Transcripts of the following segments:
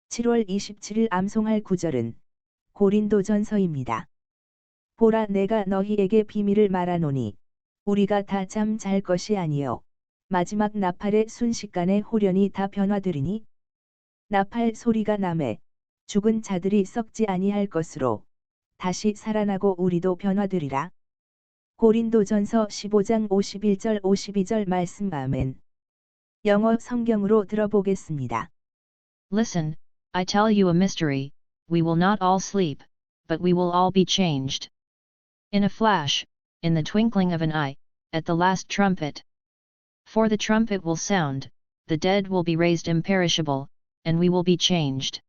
7월 27일 암송할 구절은 고린도전서입니다. 보라 내가 너희에게 비밀을 말하노니 우리가 다 잠 잘 것이 아니요 마지막 나팔의 순식간에 홀연히 다 변화되리니 나팔 소리가 나매 죽은 자들이 썩지 아니할 것으로 다시 살아나고 우리도 변화되리라. 고린도전서 15장 51절 52절 말씀. 아멘. 영어 성경으로 들어보겠습니다. Listen, I tell you a mystery, we will not all sleep, but we will all be changed. In a flash, in the twinkling of an eye, at the last trumpet. For the trumpet will sound, the dead will be raised imperishable, and we will be changed.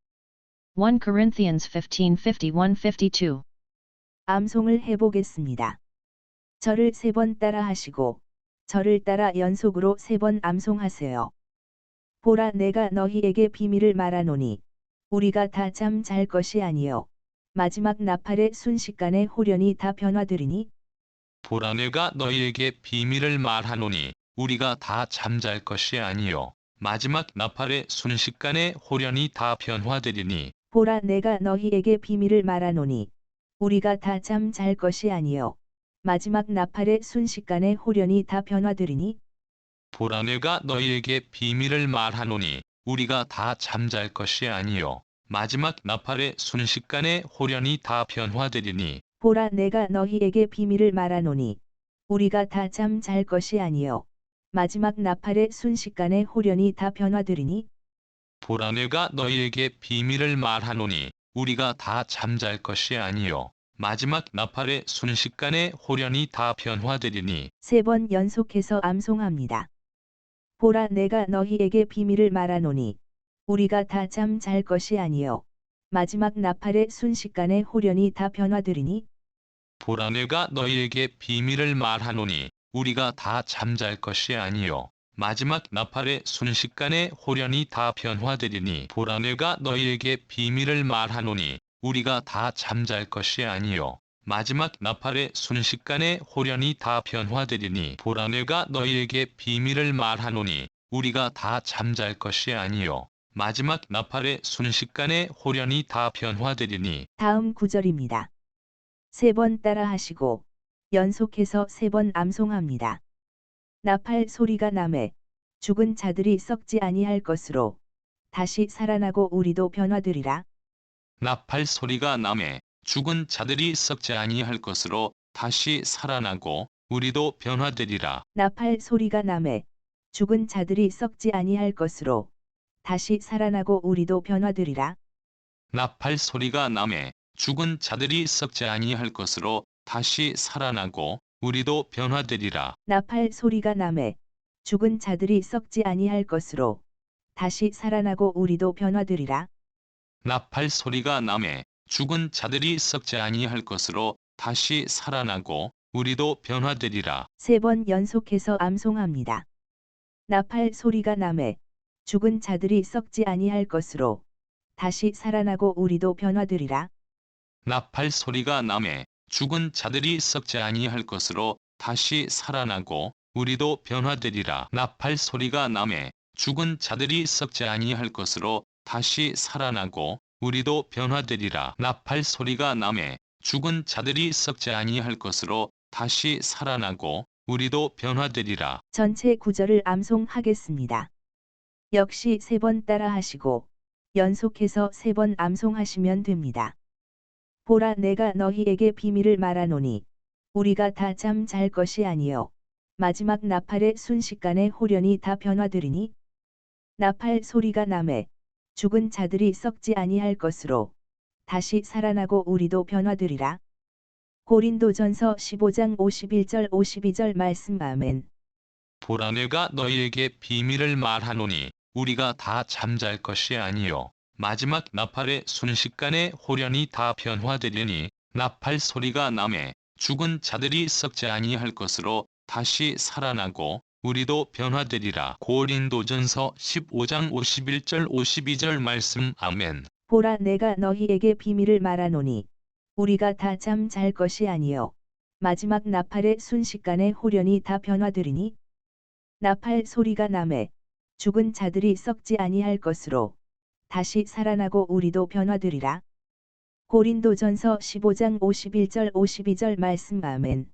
1 Corinthians 15:51-52. 암송을 해보겠습니다. 저를 3번 따라 하시고 저를 따라 연속으로 3번 암송하세요. 보라 내가 너희에게 비밀을 말하노니 우리가 다 잠 잘 것이 아니요 마지막 나팔의 순식간에 홀연히 다 변화되리니 보라 내가 너희에게 비밀을 말하노니 우리가 다 잠잘 것이 아니요 마지막 나팔의 순식간에 홀연히 다 변화되리니 보라 내가 너희에게 비밀을 말하노니 우리가 다 잠 잘 것이 아니요 마지막 나팔의 순식간에 홀연히 다 변화되리니 보라 내가 너희에게 비밀을 말하노니 우리가 다 잠잘 것이 아니요 마지막 나팔의 순식간에 홀연히 다 변화되리니 보라 내가 너희에게 비밀을 말하노니 우리가 다 잠 잘 것이 아니요 마지막 나팔의 순식간에 홀연히 다 변화되리니 보라 내가 너희에게 비밀을 말하노니 우리가 다 잠잘 것이 아니요 마지막 나팔의 순식간에 홀연히 다 변화되리니 3번 연속해서 암송합니다. 보라 내가 너희에게 비밀을 말하노니 우리가 다 잠 잘 것이 아니요 마지막 나팔의 순식간에 홀연히 다 변화되리니 보라 내가 너희에게 비밀을 말하노니 우리가 다 잠잘 것이 아니요 마지막 나팔의 순식간에 홀연히 다 변화되리니 보라 내가 너희에게 비밀을 말하노니 우리가 다 잠잘 것이 아니요 마지막 나팔의 순식간에 홀연히 다 변화되리니 보라 내가 너희에게 비밀을 말하노니 우리가 다 잠잘 것이 아니요 마지막 나팔의 순식간에 홀연히 다 변화되리니 다음 구절입니다. 3번 따라 하시고 연속해서 3번 암송합니다. 나팔 소리가 나매 죽은 자들이 썩지 아니할 것으로 다시 살아나고 우리도 변화되리라. 나팔 소리가 나매 죽은 자들이 썩지 아니할 것으로 다시 살아나고 우리도 변화되리라. 나팔 소리가 나매 죽은 자들이 썩지 아니할 것으로 다시 살아나고 우리도 변화되리라. 나팔 소리가 나매 죽은 자들이 썩지 아니할 것으로 다시 살아나고 우리도 변화되리라. 나팔 소리가 나매 죽은 자들이 썩지 아니할 것으로 다시 살아나고 우리도 변화되리라. 나팔 소리가 나매 죽은 자들이 썩지 아니할 것으로 다시 살아나고 우리도 변화되리라. 3번 연속해서 암송합니다. 나팔 소리가 나매 죽은 자들이 썩지 아니할 것으로 다시 살아나고 우리도 변화되리라. 나팔 소리가 나매 죽은 자들이 썩지 아니할 것으로 다시 살아나고 우리도 변화되리라. 나팔 소리가 나매 죽은 자들이 썩지 아니할 것으로 다시 살아나고 우리도 변화되리라. 나팔 소리가 나매 죽은 자들이 썩지 아니할 것으로 다시 살아나고 우리도 변화되리라. 전체 구절을 암송하겠습니다. 역시 3번 따라 하시고 연속해서 3번 암송하시면 됩니다. 보라 내가 너희에게 비밀을 말하노니 우리가 다 잠 잘 것이 아니요 마지막 나팔의 순식간에 홀연히 다 변화되리니 나팔 소리가 나매 죽은 자들이 썩지 아니할 것으로 다시 살아나고 우리도 변화되리라. 고린도전서 15장 51절 52절 말씀. 아멘. 보라 내가 너희에게 비밀을 말하노니 우리가 다 잠잘 것이 아니요 마지막 나팔의 순식간에 홀연히 다 변화되리니 나팔 소리가 나매 죽은 자들이 썩지 아니할 것으로 다시 살아나고 우리도 변화되리라. 고린도전서 15장 51절 52절 말씀. 아멘. 보라 내가 너희에게 비밀을 말하노니 우리가 다 잠 잘 것이 아니요 마지막 나팔의 순식간에 홀연히 다 변화되리니 나팔 소리가 나매 죽은 자들이 썩지 아니할 것으로 다시 살아나고 우리도 변화되리라. 고린도전서 15장 51절 52절 말씀. 아멘.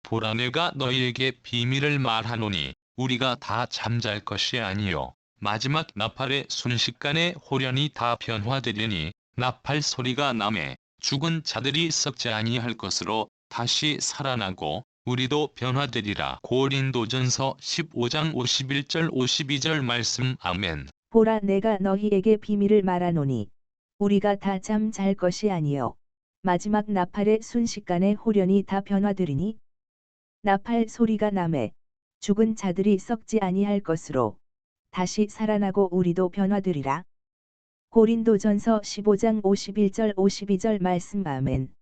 보라 내가 너희에게 비밀을 말하노니 우리가 다 잠잘 것이 아니요 마지막 나팔의 순식간에 홀연히 다 변화되리니 나팔 소리가 나매 죽은 자들이 썩지 아니할 것으로 다시 살아나고 우리도 변화되리라. 고린도전서 15장 51절 52절 말씀. 아멘. 보라 내가 너희에게 비밀을 말하노니 우리가 다 잠잘 것이 아니요 마지막 나팔의 순식간에 홀연히 다 변화되리니 나팔 소리가 나매 죽은 자들이 썩지 아니할 것으로 다시 살아나고 우리도 변화되리라. 고린도전서 15장 51절 52절 말씀. 아멘.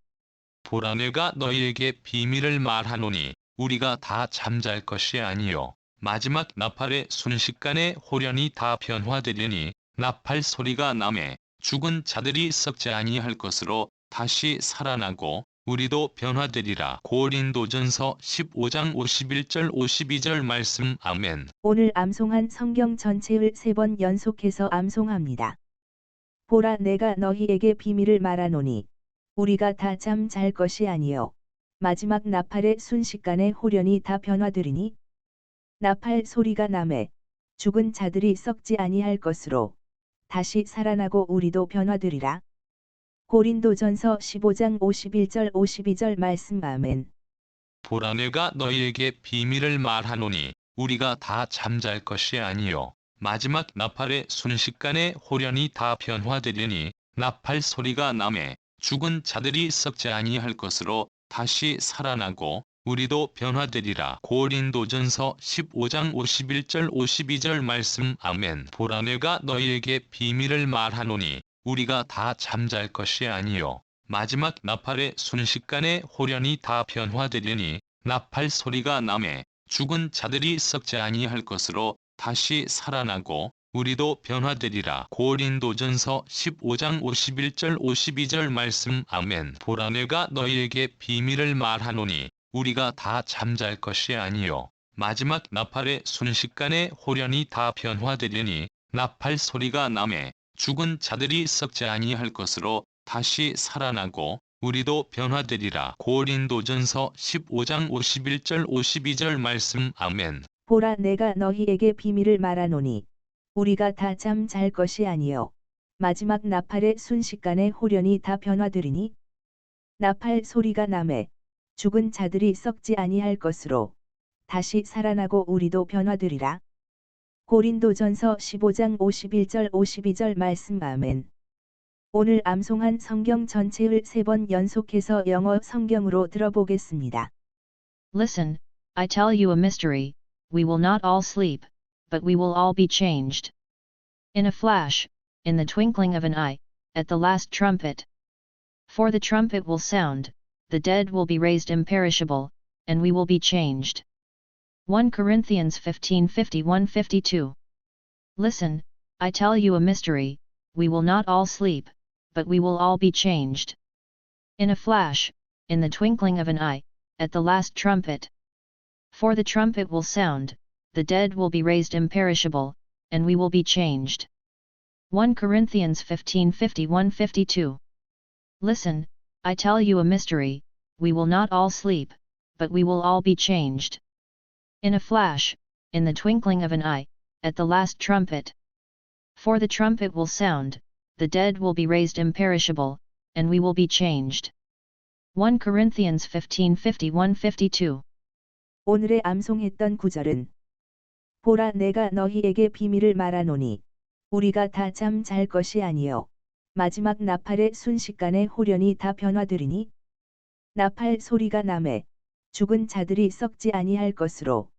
보라 내가 너희에게 비밀을 말하노니 우리가 다 잠잘 것이 아니요 마지막 나팔의 순식간에 홀연히 다 변화되리니 나팔 소리가 나매 죽은 자들이 썩지 아니할 것으로 다시 살아나고 우리도 변화되리라. 고린도전서 15장 51절 52절 말씀. 아멘. 오늘 암송한 성경 전체를 3번 연속해서 암송합니다. 보라 내가 너희에게 비밀을 말하노니 우리가 다 잠잘 것이 아니요 마지막 나팔의 순식간에 홀연히 다 변화되리니 나팔 소리가 나매 죽은 자들이 썩지 아니할 것으로 다시 살아나고 우리도 변화되리라. 고린도전서 15장 51절 52절 말씀. 아멘. 보라 내가 너희에게 비밀을 말하노니 우리가 다 잠잘 것이 아니요 마지막 나팔의 순식간에 홀연히 다 변화되리니 나팔 소리가 나매 죽은 자들이 썩지 아니할 것으로 다시 살아나고 우리도 변화되리라. 고린도전서 15장 51절 52절 말씀. 아멘. 보라 내가 너희에게 비밀을 말하노니 우리가 다 잠잘 것이 아니요 마지막 나팔의 순식간에 홀연히 다 변화되리니 나팔 소리가 나매 죽은 자들이 썩지 아니할 것으로 다시 살아나고 우리도 변화되리라. 고린도전서 15장 51절 52절 말씀. 아멘. 보라 내가 너희에게 비밀을 말하노니 우리가 다 잠잘 것이 아니요 마지막 나팔의 순식간에 홀연히 다 변화되리니 나팔 소리가 나매 죽은 자들이 썩지 아니할 것으로 다시 살아나고 우리도 변화되리라. 고린도전서 15장 51절 52절 말씀. 아멘. 보라 내가 너희에게 비밀을 말하노니 우리가 다 잠잘 것이 아니요 마지막 나팔의 순식간에 홀연히 다 변화되리니 나팔 소리가 나매 죽은 자들이 썩지 아니할 것으로 다시 살아나고 우리도 변화되리라. 고린도전서 15장 51절 52절 말씀. 아멘. 오늘 암송한 성경 전체를 3번 연속해서 영어 성경으로 들어보겠습니다. Listen, I tell you a mystery, we will not all sleep, but we will all be changed. In a flash, in the twinkling of an eye, at the last trumpet. For the trumpet will sound, the dead will be raised imperishable, and we will be changed. 1 Corinthians 15:51-52. Listen, I tell you a mystery, we will not all sleep, but we will all be changed. In a flash, in the twinkling of an eye, at the last trumpet. For the trumpet will sound, the dead will be raised imperishable, and we will be changed. 1 Corinthians 15:51-52. Listen, I tell you a mystery, we will not all sleep, but we will all be changed. In a flash, in the twinkling of an eye, at the last trumpet. For the trumpet will sound, the dead will be raised imperishable, and we will be changed. 1 Corinthians 15:51-52. 오늘의 암송했던 구절은 보라 내가 너희에게 비밀을 말하노니 우리가 다 잠잘 것이 아니요 마지막 나팔의 순식간에 홀연히 다 변화되리니 나팔 소리가 나매 죽은 자들이 썩지 아니할 것으로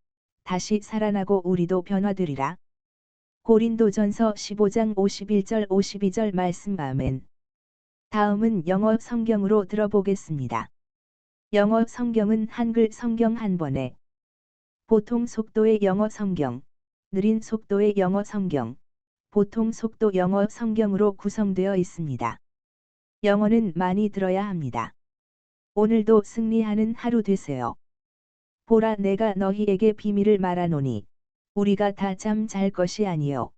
다시 살아나고 우리도 변화되리라. 고린도전서 15장 51절 52절 말씀. 아멘. 다음은 영어 성경으로 들어보겠습니다. 영어 성경은 한글 성경 한 번에 보통 속도의 영어 성경, 느린 속도의 영어 성경, 보통 속도 영어 성경으로 구성되어 있습니다. 영어는 많이 들어야 합니다. 오늘도 승리하는 하루 되세요. 보라 내가 너희에게 비밀을 말하노니 우리가 다 잠잘 것이 아니요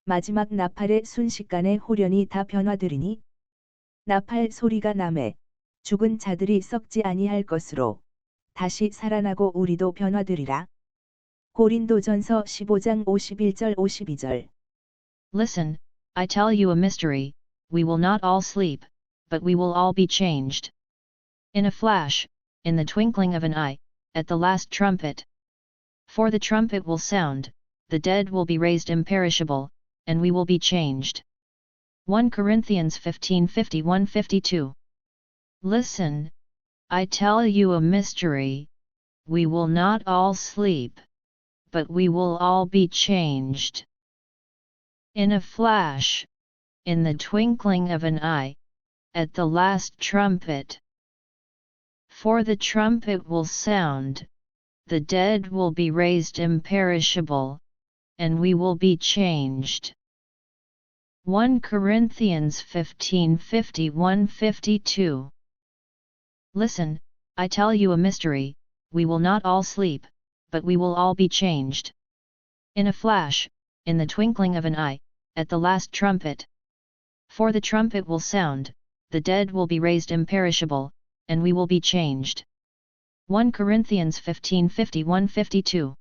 마지막 나팔의 순식간에 홀연히 다 변화되리니 나팔 소리가 남에 죽은 자들이 썩지 아니할 것으로 다시 살아나고 우리도 변화되리라. 고린도전서 15장 51절 52절. Listen, I tell you a mystery, we will not all sleep, but we will all be changed. In a flash, in the twinkling of an eye, at the last trumpet. For the trumpet will sound, the dead will be raised imperishable, and we will be changed. 1 Corinthians 15:51-52. Listen, I tell you a mystery, we will not all sleep, but we will all be changed. In a flash, in the twinkling of an eye, at the last trumpet. For the trumpet will sound, the dead will be raised imperishable, and we will be changed. 1 Corinthians 15:51-52. Listen, I tell you a mystery, we will not all sleep, but we will all be changed. In a flash, in the twinkling of an eye, at the last trumpet. For the trumpet will sound, the dead will be raised imperishable, and we will be changed. 1 Corinthians 15:51-52.